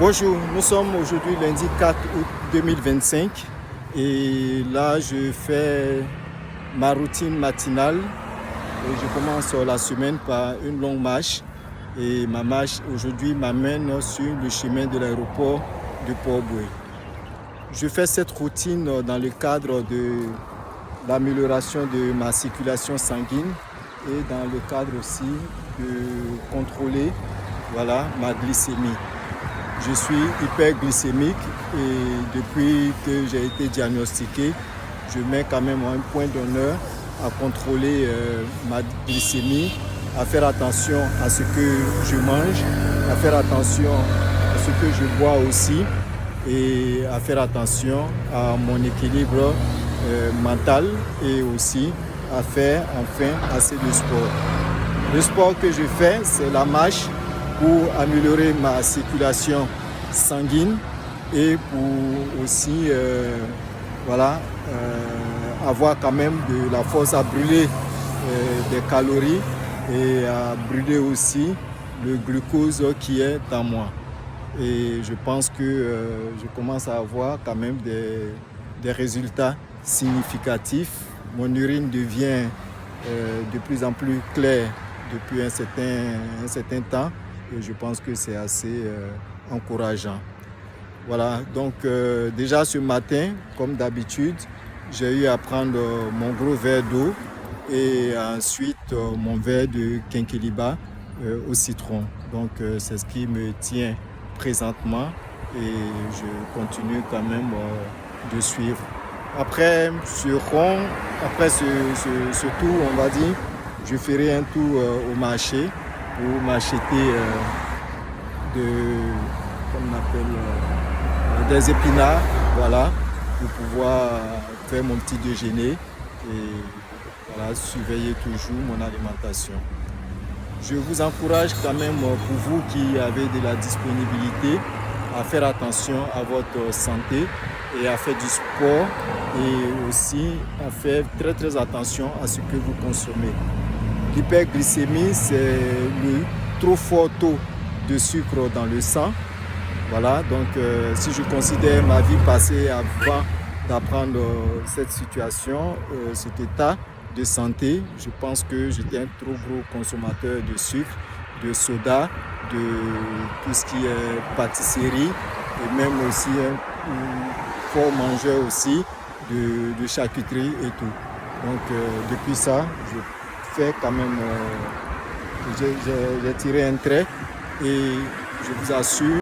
Bonjour, nous sommes aujourd'hui lundi 4 août 2025 et là je fais ma routine matinale et je commence la semaine par une longue marche et ma marche aujourd'hui m'amène sur le chemin de l'aéroport de Port-Bouët. Je fais cette routine dans le cadre de l'amélioration de ma circulation sanguine et dans le cadre aussi de contrôler ma glycémie. Je suis hyperglycémique et depuis que j'ai été diagnostiqué, je mets quand même un point d'honneur à contrôler ma glycémie, à faire attention à ce que je mange, à faire attention à ce que je bois aussi et à faire attention à mon équilibre mental et aussi à faire enfin assez de sport. Le sport que je fais, c'est la marche pour améliorer ma circulation sanguine et pour aussi avoir quand même de la force à brûler des calories et à brûler aussi le glucose qui est en moi. Et je pense que je commence à avoir quand même des résultats significatifs. Mon urine devient de plus en plus claire depuis un certain temps et je pense que c'est assez encourageant. Voilà, donc déjà ce matin, comme d'habitude, j'ai eu à prendre mon gros verre d'eau et ensuite mon verre de quinquilibre au citron. Donc c'est ce qui me tient présentement et je continue quand même de suivre. Après ce tour, on va dire, je ferai un tour au marché pour m'acheter des épinards, pour pouvoir faire mon petit déjeuner et surveiller toujours mon alimentation. Je vous encourage quand même, pour vous qui avez de la disponibilité, à faire attention à votre santé et à faire du sport et aussi à faire très attention à ce que vous consommez. L'hyperglycémie, c'est le trop fort taux de sucre dans le sang. Voilà, donc si je considère ma vie passée avant d'apprendre cette situation, cet état de santé, je pense que j'étais un trop gros consommateur de sucre, de soda, de tout ce qui est pâtisserie et même aussi un fort mangeur aussi de charcuterie et tout. Donc depuis ça, je fais quand même, j'ai tiré un trait et je vous assure